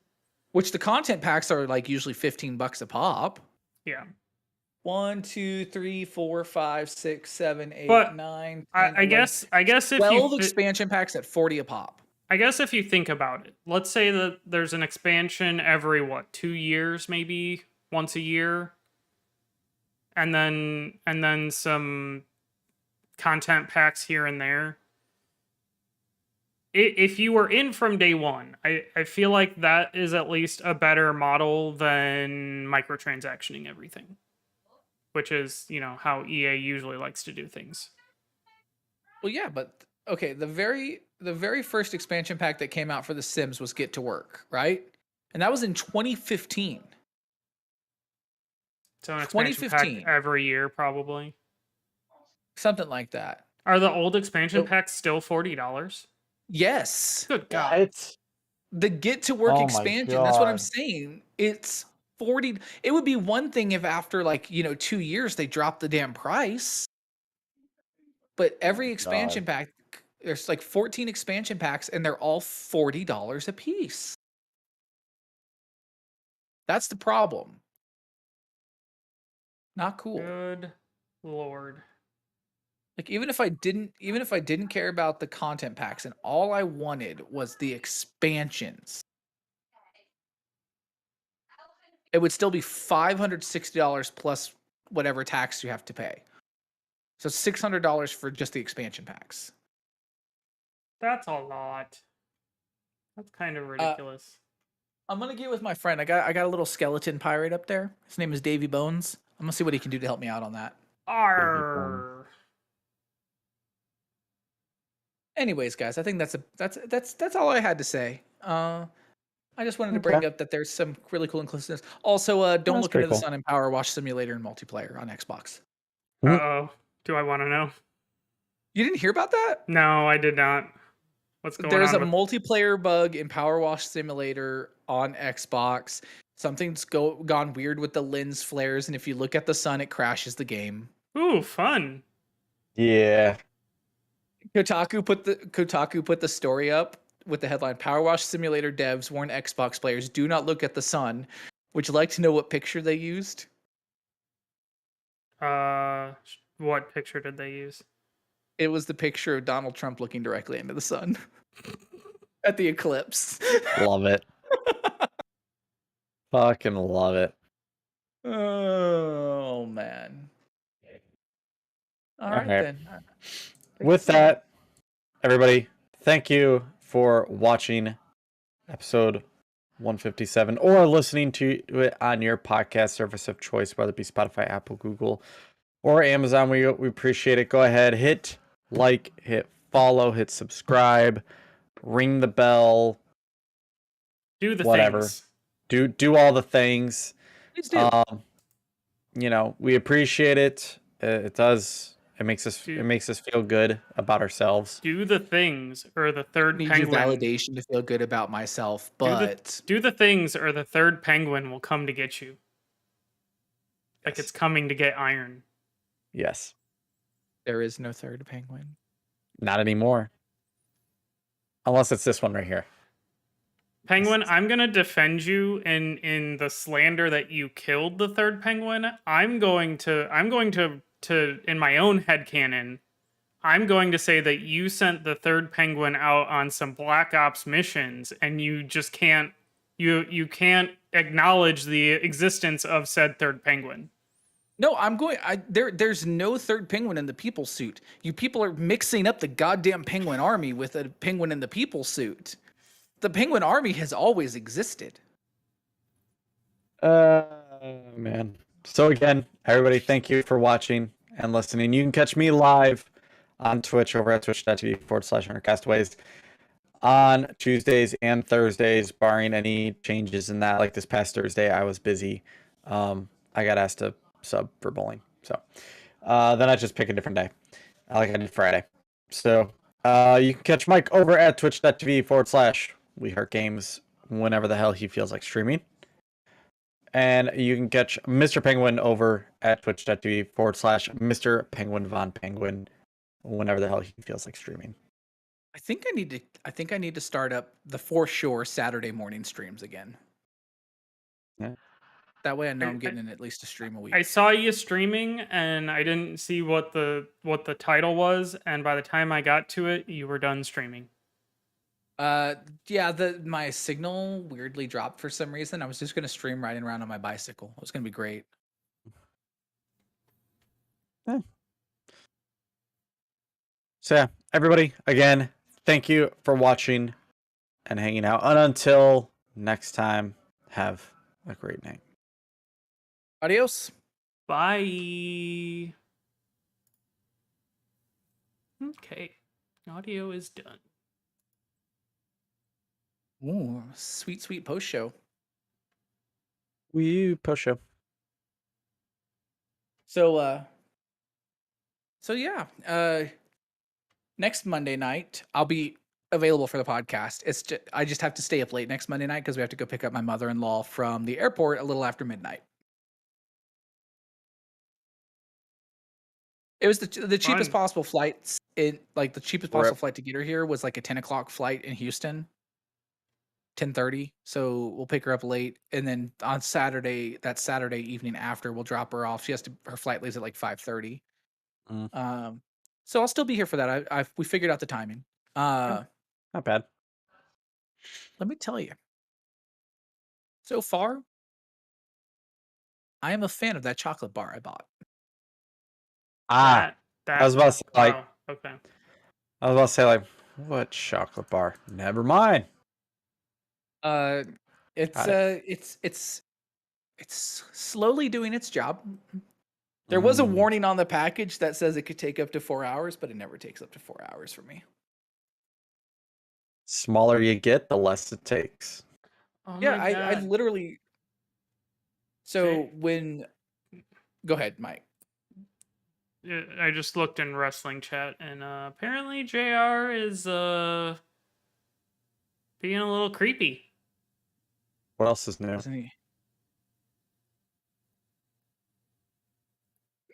Which the content packs are like usually $15 a pop. Yeah. 1, 2, 3, 4, 5, 6, 7, 8, but 9. 10, I guess if 12 expansion packs at $40 a pop. I guess if you think about it, let's say that there's an expansion every 2 years, maybe once a year, and then some content packs here and there. If you were in from day one, I feel like that is at least a better model than microtransactioning everything, which is, how EA usually likes to do things. Well, yeah, but okay, the very first expansion pack that came out for The Sims was Get to Work, right? And that was in 2015. So an expansion pack every year, probably. Something like that. Are the old expansion packs still $40? Yes. Good God. It's the Get to Work expansion. That's what I'm saying. It's 40. It would be one thing if after 2 years they dropped the damn price. But every expansion pack, there's like 14 expansion packs and they're all $40 a piece. That's the problem. Not cool. Good Lord. Like even if I didn't care about the content packs and all I wanted was the expansions, it would still be $560 plus whatever tax you have to pay. So $600 for just the expansion packs. That's a lot. That's kind of ridiculous. I'm gonna get with my friend. I got a little skeleton pirate up there. His name is Davy Bones. I'm gonna see what he can do to help me out on that. Arr. Anyways, guys, I think that's all I had to say. I I just wanted to bring up that there's some really cool inclusiveness. Also, don't That's look into pretty the cool. Sun and Power Wash Simulator and multiplayer on Xbox. Uh-oh. Do I want to know? You didn't hear about that? No, I did not. What's going There's a on with... multiplayer bug in Power Wash Simulator on Xbox. Something's gone weird with the lens flares, and if you look at the sun, it crashes the game. Ooh, fun. Yeah. Kotaku put the story up with the headline: Power Wash Simulator devs warn Xbox players do not look at the sun. Would you like to know what picture they used? What picture did they use? It was the picture of Donald Trump looking directly into the sun at the eclipse. Love it. Fucking love it. Oh man. All right right. then. With that, everybody, thank you for watching episode 157 or listening to it on your podcast service of choice, whether it be Spotify, Apple, Google, or Amazon. We appreciate it. Go ahead, hit like, hit follow, hit subscribe, ring the bell, Do the whatever. things. Do all the things. Please do. We appreciate it. It makes us feel good about ourselves. Do the things, or the third Need your penguin. validation to feel good about myself, but Do the things, or the third penguin will come to get you. Like Yes. it's coming to get Iron. Yes. there is no third penguin. Not anymore. Unless it's this one right here. Penguin, I'm gonna defend you in the slander that you killed the third penguin. I'm going to in my own headcanon, I'm going to say that you sent the third penguin out on some Black Ops missions, and you just can't you can't acknowledge the existence of said third penguin. No, there's no third penguin in the people suit. You people are mixing up the goddamn penguin army with a penguin in the people suit. The penguin army has always existed. Man. So again, everybody, thank you for watching and listening. You can catch me live on Twitch over at twitch.tv/Lunarcastaways on Tuesdays and Thursdays, barring any changes in that. Like this past Thursday, I was busy. I got asked to sub for bowling. So then I just pick a different day, like I did Friday. So you can catch Mike over at twitch.tv/WeHeartGames whenever the hell he feels like streaming. And you can catch Mr. Penguin over at twitch.tv/Mr. Penguin Von Penguin whenever the hell he feels like streaming. I think I need to start up the For Sure Saturday morning streams again. Yeah. That way I know I'm getting in at least a stream a week. I saw you streaming, and I didn't see what the title was, and by the time I got to it, you were done streaming. Yeah, my signal weirdly dropped for some reason. I was just gonna stream riding around on my bicycle. It was gonna be great. Yeah. So yeah, everybody, again, thank you for watching and hanging out. And until next time, have a great night. Adios. Bye. Okay. Audio is done. Ooh, sweet post show. We push up. So yeah. Next Monday night, I'll be available for the podcast. I just have to stay up late next Monday night because we have to go pick up my mother-in-law from the airport a little after midnight. It was the cheapest possible flights. The cheapest possible flight to get her here was like a 10 o'clock flight in Houston. 10:30. So we'll pick her up late, and then on that Saturday evening after, we'll drop her off. Her flight leaves at like 5:30. So I'll still be here for that. We figured out the timing. Not bad. Let me tell you. So far, I am a fan of that chocolate bar I bought. I was about to say, like, wow, okay. I was about to say, like, what chocolate bar? Never mind. It's slowly doing its job. There was a warning on the package that says it could take up to 4 hours, but it never takes up to 4 hours for me. Smaller you get, the less it takes. Oh Yeah, my I god. literally. So Jay- when, go ahead, Mike. Yeah, I just looked in wrestling chat, and apparently JR is being a little creepy. What else is new? Wasn't he?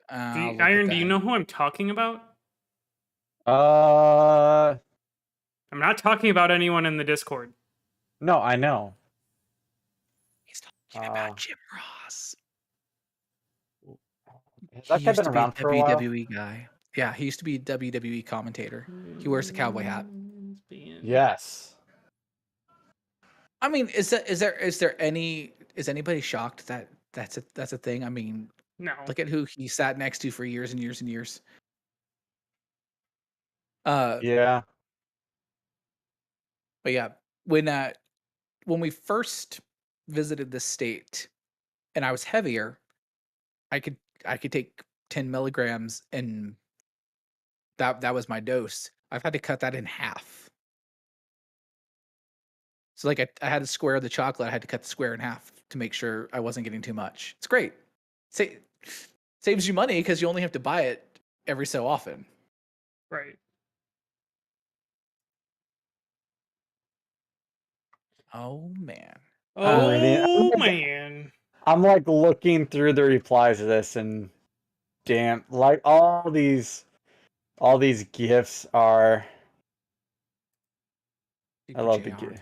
Do I'll you, look at Iron, do you that. know who I'm talking about? Uh, I'm not talking about anyone in the Discord. no, I know. He's talking about Jim Ross. Has He that guy used been to be a around for a while? WWE guy. Yeah, he used to be a WWE commentator. He wears a cowboy hat. Yes. I mean, is anybody shocked that that's a thing? I mean, No. look at who he sat next to for years and years and years. Yeah. But yeah, when we first visited the state and I was heavier, I could take 10 milligrams and that was my dose. I've had to cut that in half. So like I had to square the chocolate. I had to cut the square in half to make sure I wasn't getting too much. It's great. Sa- Saves you money because you only have to buy it every so often. Right. Oh man. I'm reading. Oh man. I'm like looking through the replies to this, and damn, like all these gifs are. I love the JR. gif.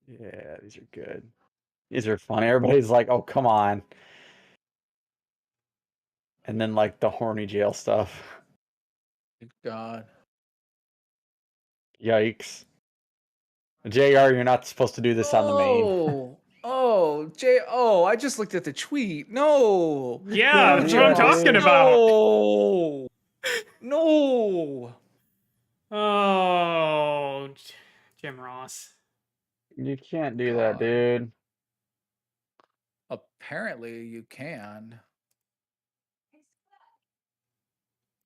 Yeah, these are good. These are funny. Everybody's like, "Oh, come on!" And then like the horny jail stuff. Good God. Yikes. JR, you're not supposed to do this on the main. Oh, I just looked at the tweet. No. Yeah, No, that's what Jim I'm Ross. talking about. No. No. Oh, Jim Ross. You can't do that, God. dude. Apparently you can.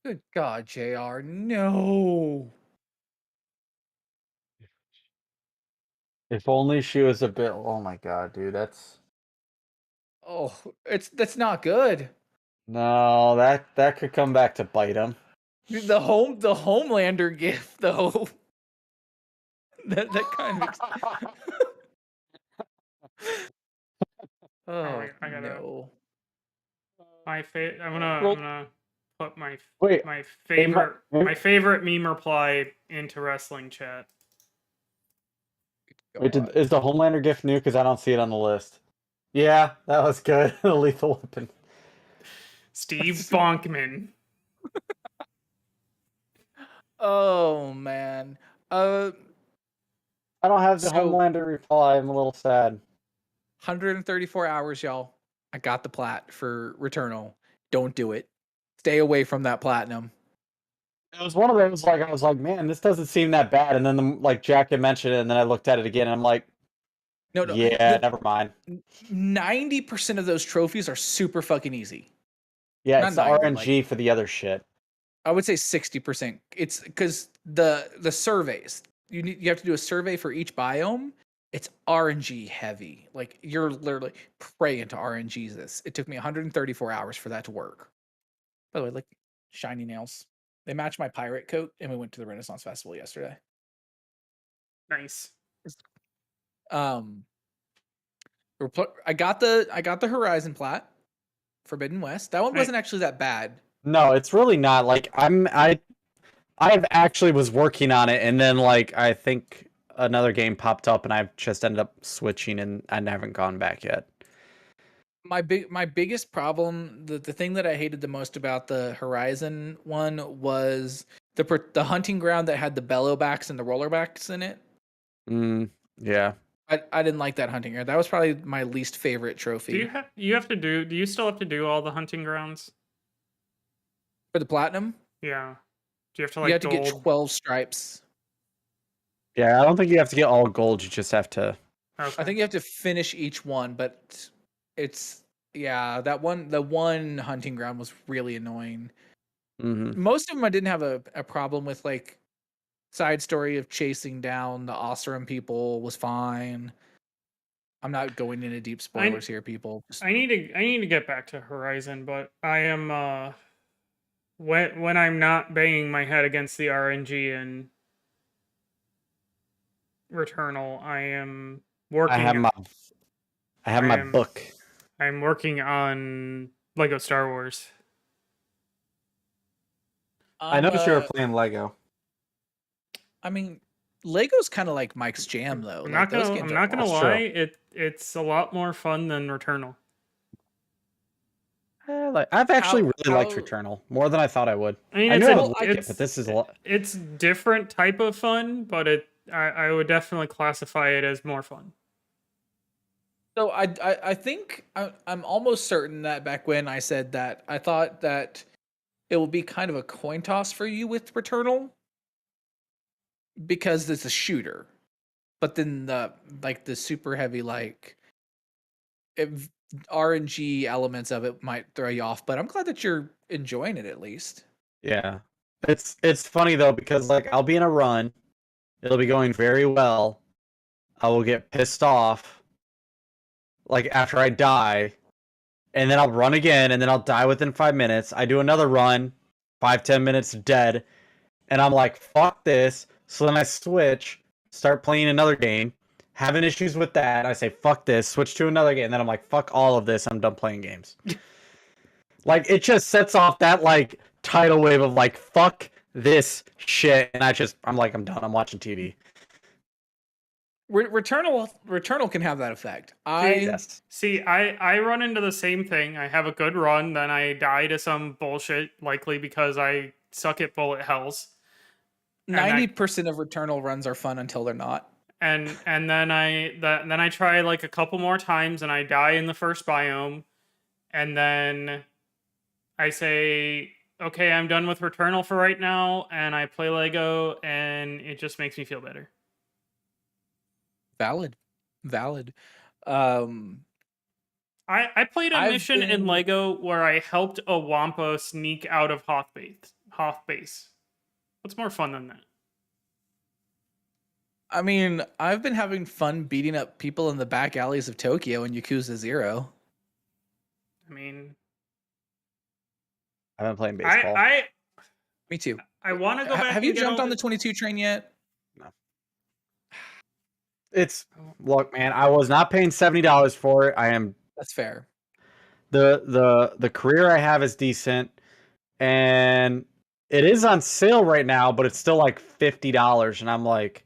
Good God, JR. No. If only she was a bit. Oh my god, dude, that's Oh, that's not good. no. That could come back to bite him. The Homelander gift though. That kind of Oh I gotta no. I'm Well, gonna put wait. my Hey, favorite meme reply into wrestling chat. wait, God. is the Homelander gift new? Because I don't see it on the list. Yeah, that was good. The lethal weapon. Steve Bonkman. Oh man. Uh I don't have the so Homelander reply. I'm a little sad. 134 hours, y'all. I got the plat for Returnal. Don't do it. Stay away from that platinum. It was one of those like I was like, man, this doesn't seem that bad. And then like Jack had mentioned it, and then I looked at it again, and I'm like, No. yeah, never mind. 90% of those trophies are super fucking easy. Yeah, Not it's the 90, RNG for the other shit. I would say 60%. It's because the surveys. You have to do a survey for each biome. It's RNG heavy. Like you're literally praying to RNGs this. It took me 134 hours for that to work. By the way, like shiny nails. They match my pirate coat, and we went to the Renaissance Festival yesterday. Nice. Um, I got the Horizon plat, Forbidden West. That one Right. wasn't actually that bad. No, it's really not. Like I've actually was working on it, and then like I think another game popped up, and I've just ended up switching, and I haven't gone back yet. My biggest problem, the thing that I hated the most about the Horizon one was the hunting ground that had the bellowbacks and the rollerbacks in it. Yeah. I didn't like that hunting ground. That was probably my least favorite trophy. Do you still have to do all the hunting grounds? For the platinum? Yeah. Do you have to You have to gold? get 12 stripes. Yeah, I don't think you have to get all gold. You just have to. Okay. I think you have to finish each one, but it's the one hunting ground was really annoying. Mm-hmm. Most of them I didn't have a problem with, like side story of chasing down the Osram people was fine. I'm not going into deep spoilers here, people. I need to get back to Horizon, but I am when I'm not banging my head against the RNG and Returnal, I am working. I have my book. I'm working on Lego Star Wars. I noticed you were playing Lego. I mean, Lego's kind of like Mike's jam, though. I'm Like, not gonna lie, it's a lot more fun than Returnal. I've actually really liked Returnal more than I thought I would. I mean, I knew I would like it, but this is a lot. It's different type of fun, but I would definitely classify it as more fun. So I think I'm almost certain that back when I said that I thought that it will be kind of a coin toss for you with Returnal because it's a shooter, but then the super heavy RNG elements of it might throw you off. But I'm glad that you're enjoying it at least. Yeah, it's funny though because like I'll be in a run, it'll be going very well, I will get pissed off like after I die, and then I'll run again, and then I'll die within 5 minutes. I do another run, 5-10 minutes dead, and I'm like, fuck this. So then I switch, start playing another game, having issues with that. I say, fuck this, switch to another game, and then I'm like, fuck all of this, I'm done playing games. Like, it just sets off that, like, tidal wave of, like, fuck this shit, and I'm like, I'm done, I'm watching TV. Returnal can have that effect. I run into the same thing. I have a good run, then I die to some bullshit, likely because I suck at bullet hells. 90% of Returnal runs are fun until they're not. And then I try like a couple more times and I die in the first biome, and then I say, okay, I'm done with Returnal for right now, and I play Lego, and it just makes me feel better. Valid. I played a mission in Lego where I helped a Wampa sneak out of Hoth Base. What's more fun than that? I mean, I've been having fun beating up people in the back alleys of Tokyo in Yakuza 0. I mean, I've been playing baseball. Me too. I want to go back. Have you jumped on the 22 train yet? No. Look, man, I was not paying $70 for it. That's fair. The career I have is decent, and it is on sale right now, but it's still like $50, and I'm like,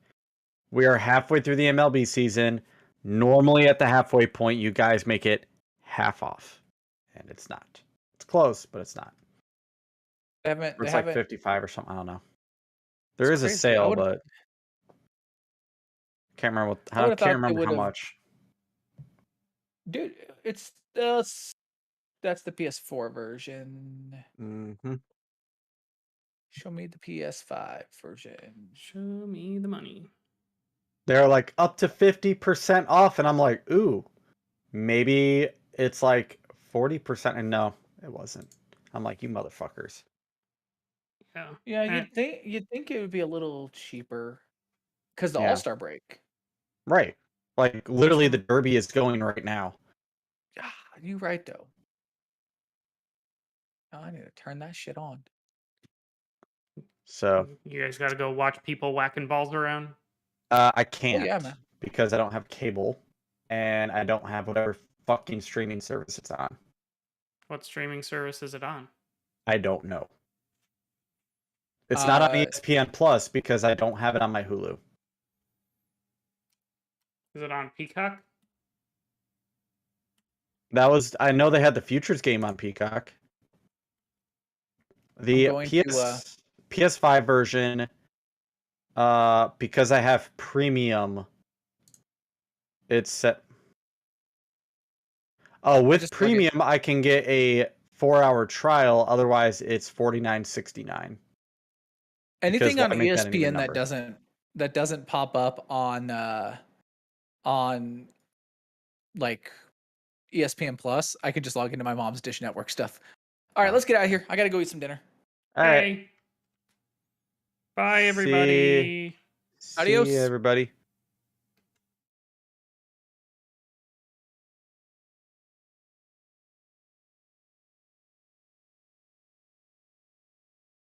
we are halfway through the MLB season. Normally at the halfway point, you guys make it half off, and it's not. It's close, but it's not. It's like 55 or something. I don't know. There is a sale, but can't remember I can't remember how much. Dude, it's that's the PS4 version. Mm-hmm. Show me the PS5 version. Show me the money. They're like up to 50% off, and I'm like, ooh, maybe it's like 40%. And no, it wasn't. I'm like, you motherfuckers. Yeah. You'd think it would be a little cheaper because the All-Star break. Right. Like literally, the Derby is going right now. Yeah, you're right though. Oh, I need to turn that shit on. So you guys got to go watch people whacking balls around. I can't. Oh, yeah, man. Because I don't have cable, and I don't have whatever fucking streaming service it's on. What streaming service is it on? I don't know. It's not on ESPN Plus because I don't have it on my Hulu. Is it on Peacock? I know they had the Futures game on Peacock. The PS5 version, because I have premium, it's set. Oh, with premium, I can get a 4-hour trial. Otherwise, it's $49.69. Anything on ESPN that doesn't pop up on like ESPN Plus, I can just log into my mom's Dish Network stuff. All right, let's get out of here. I gotta go eat some dinner. All right. Bye, everybody. Adios. See you, everybody.